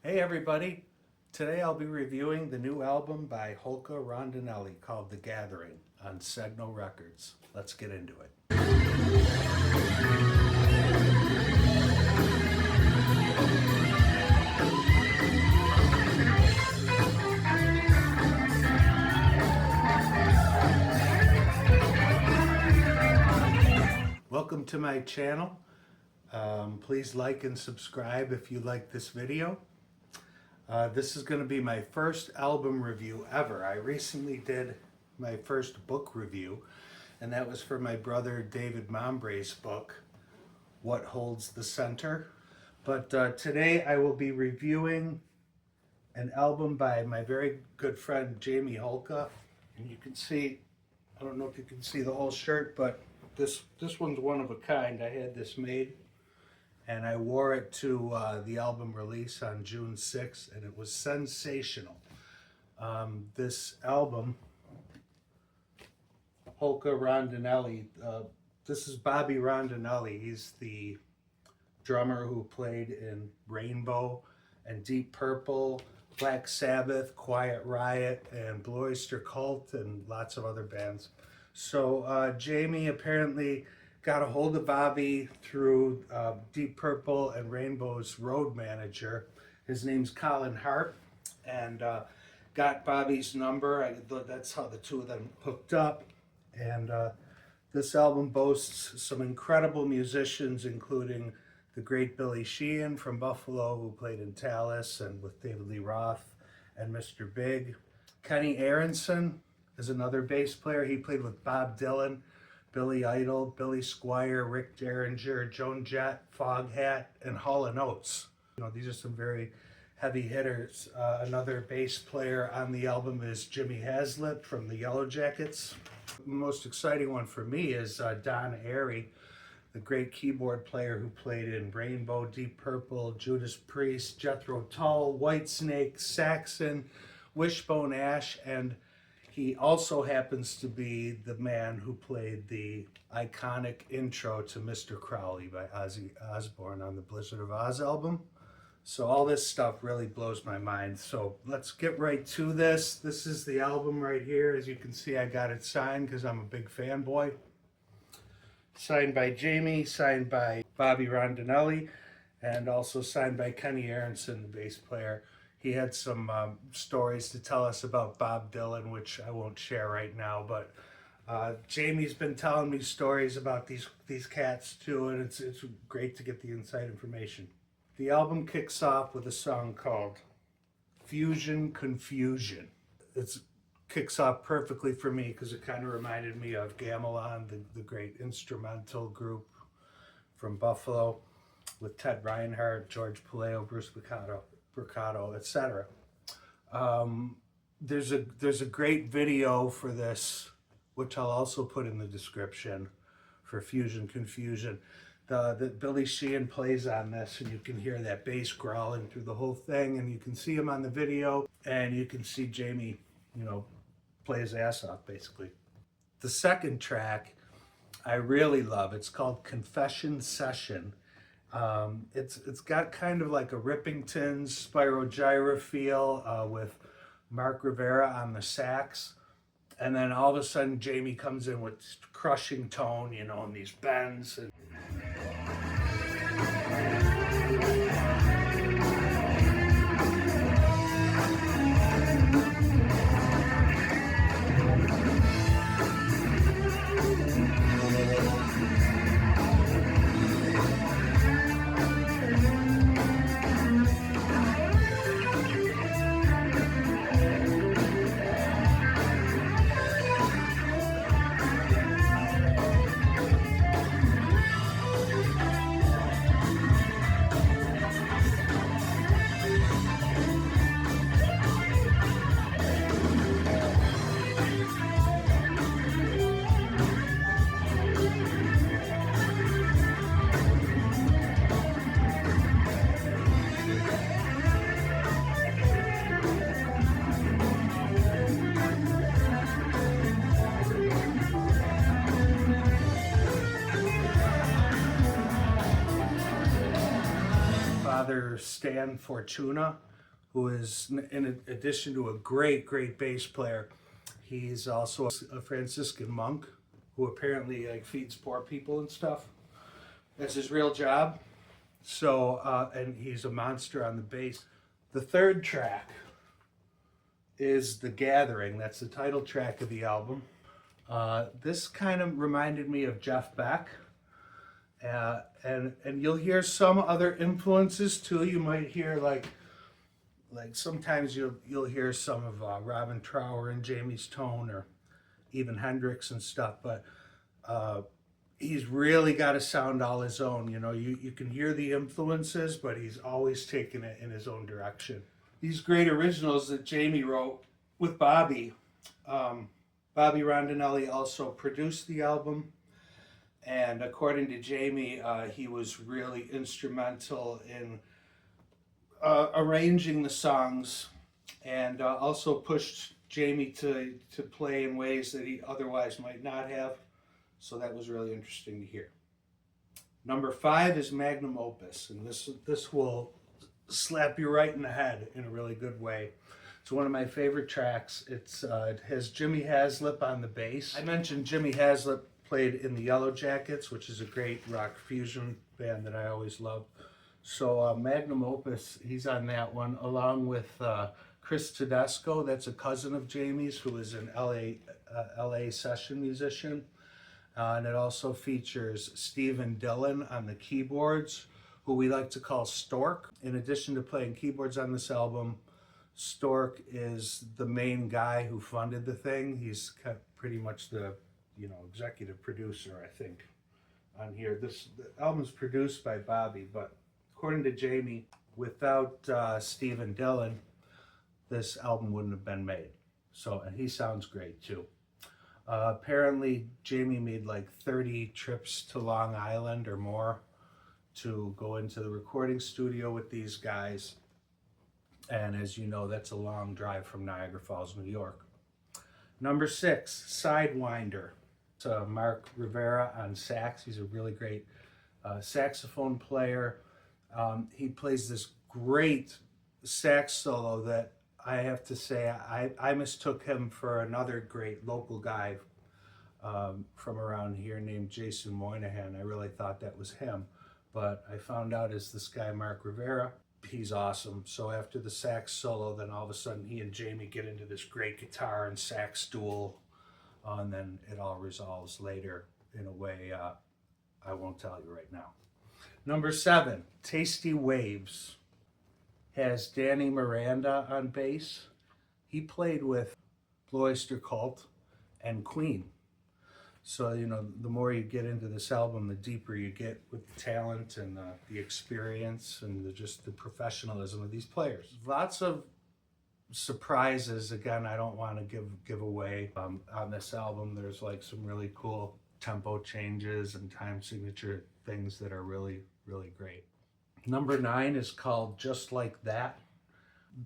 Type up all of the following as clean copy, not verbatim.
Hey everybody! Today I'll be reviewing the new album by Holka-Rondinelli called The Gathering on Signal Records. Let's get into it. Welcome to my channel. Please like and subscribe if you like this video. This is going to be my first album review ever. I recently did my first book review, and that was for my brother David Mombray's book, What Holds the Center. But today I will be reviewing an album by my very good friend Jamie Holka. And you can see, I don't know if you can see the whole shirt, but this one's one of a kind. I had this made and I wore it to the album release on June 6th, and it was sensational. This album, Holka-Rondinelli, this is Bobby Rondinelli. He's the drummer who played in Rainbow and Deep Purple, Black Sabbath, Quiet Riot, and Blue Oyster Cult, and lots of other bands. So Jamie apparently got a hold of Bobby through Deep Purple and Rainbow's road manager. His name's Colin Hart, and got Bobby's number. That's how the two of them hooked up. And this album boasts some incredible musicians, including the great Billy Sheehan from Buffalo, who played in Tallis and with David Lee Roth and Mr. Big. Kenny Aaronson is another bass player. He played with Bob Dylan, Billy Idol, Billy Squire, Rick Derringer, Joan Jett, Foghat, and Hall & Oates. You know, these are some very heavy hitters. Another bass player on the album is Jimmy Haslett from the Yellow Jackets. The most exciting one for me is Don Airey, the great keyboard player who played in Rainbow, Deep Purple, Judas Priest, Jethro Tull, Whitesnake, Saxon, Wishbone Ash, and he also happens to be the man who played the iconic intro to Mr. Crowley by Ozzy Osbourne on the Blizzard of Oz album. So all this stuff really blows my mind. So let's get right to this. This is the album right here. As you can see, I got it signed because I'm a big fanboy. Signed by Jamie, signed by Bobby Rondinelli, and also signed by Kenny Aaronson, the bass player. He had some stories to tell us about Bob Dylan, which I won't share right now, but Jamie's been telling me stories about these cats too, and it's great to get the inside information. The album kicks off with a song called Fusion Confusion. It kicks off perfectly for me because it kind of reminded me of Gamelan, the great instrumental group from Buffalo with Ted Reinhardt, George Paleo, Bruce Bricado, etc. There's a great video for this, which I'll also put in the description, for Fusion Confusion. The Billy Sheehan plays on this, and you can hear that bass growling through the whole thing, and you can see him on the video, and you can see Jamie, you know, play his ass off basically. The second track I really love. It's called Confession Session. It's got kind of like a Rippingtons, Spyro Gyra feel with Mark Rivera on the sax. And then all of a sudden Jamie comes in with crushing tone, you know, and these bends. And Father Stan Fortuna who is, in addition to a great bass player, he's also a Franciscan monk who apparently like feeds poor people and stuff. That's his real job. So, and he's a monster on the bass. The third track is The Gathering. That's the title track of the album. This kind of reminded me of Jeff Beck. And you'll hear some other influences too. You might hear like sometimes you'll hear some of Robin Trower and Jamie's tone, or even Hendrix and stuff. But he's really got a sound all his own. You know, you can hear the influences, but he's always taking it in his own direction. These great originals that Jamie wrote with Bobby. Bobby Rondinelli also produced the album, and according to Jamie, he was really instrumental in arranging the songs, and also pushed Jamie to play in ways that he otherwise might not have. So that was really interesting to hear. Number 5 is Magnum Opus, and this will slap you right in the head in a really good way. It's one of my favorite tracks. It has Jimmy Haslip on the bass. I mentioned Jimmy Haslip played in the Yellow Jackets, which is a great rock fusion band that I always loved. So Magnum Opus, he's on that one, along with Chris Tedesco. That's a cousin of Jamie's who is an LA session musician. And it also features Stephen Dillon on the keyboards, who we like to call Stork. In addition to playing keyboards on this album, Stork is the main guy who funded the thing. He's pretty much the executive producer, I think, on here. The album's produced by Bobby, but according to Jamie, without Stephen Dillon, this album wouldn't have been made. So, and he sounds great too. Apparently, Jamie made like 30 trips to Long Island or more to go into the recording studio with these guys. And as you know, that's a long drive from Niagara Falls, New York. Number 6, Sidewinder. It's Mark Rivera on sax. He's a really great saxophone player. He plays this great sax solo that I have to say I mistook him for another great local guy from around here named Jason Moynihan. I really thought that was him, but I found out it's this guy Mark Rivera. He's awesome. So after the sax solo, then all of a sudden he and Jamie get into this great guitar and sax duel, and then it all resolves later in a way I won't tell you right now. Number 7, Tasty Waves, has Danny Miranda on bass. He played with Blue Oyster Cult and Queen. So, the more you get into this album, the deeper you get with the talent and the experience and just the professionalism of these players. Lots of surprises. Again, I don't want to give away on this album. There's like some really cool tempo changes and time signature things that are really, really great. Number 9 is called Just Like That.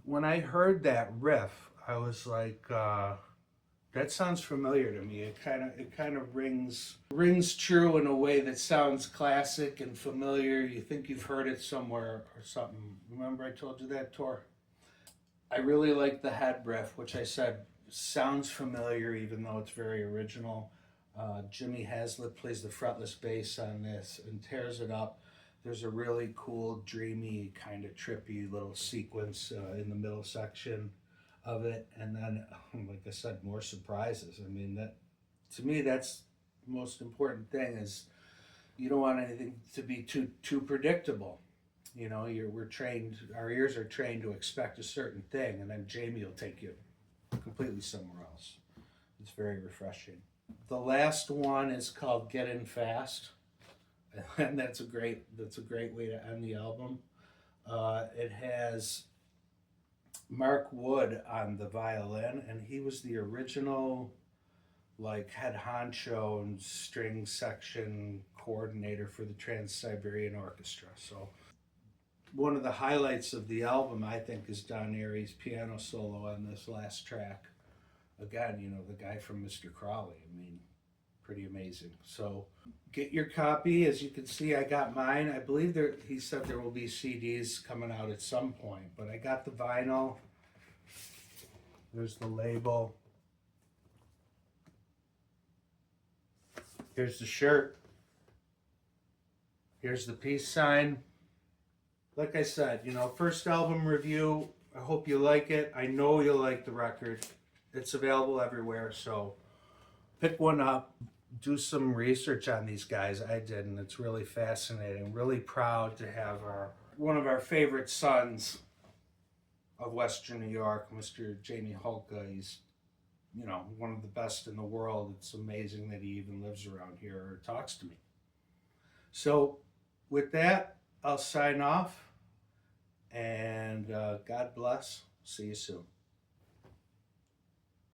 When I heard that riff, I was like, that sounds familiar to me. It kind of rings true in a way that sounds classic and familiar. You think you've heard it somewhere or something. Remember I told you that, Tor? I really like the head riff, which I said sounds familiar even though it's very original. Jimmy Haslip plays the fretless bass on this and tears it up. There's a really cool, dreamy, kind of trippy little sequence in the middle section of it. And then, like I said, more surprises. I mean, that to me, that's the most important thing is you don't want anything to be too predictable. We're trained, our ears are trained to expect a certain thing, and then Jamie will take you completely somewhere else. It's very refreshing. The last one is called Get In Fast. And that's a great way to end the album. It has Mark Wood on the violin, and he was the original head honcho and string section coordinator for the Trans-Siberian Orchestra. So one of the highlights of the album, I think, is Don Airey's piano solo on this last track. Again, the guy from Mr. Crowley. I mean, pretty amazing. So get your copy. As you can see, I got mine. I believe he said there will be CDs coming out at some point, but I got the vinyl. There's the label. Here's the shirt. Here's the peace sign. Like I said, first album review. I hope you like it. I know you'll like the record. It's available everywhere, so pick one up. Do some research on these guys. I did, and it's really fascinating. Really proud to have one of our favorite sons of Western New York, Mr. Jamie Holka. He's, one of the best in the world. It's amazing that he even lives around here or talks to me. So with that, I'll sign off, and God bless. See you soon.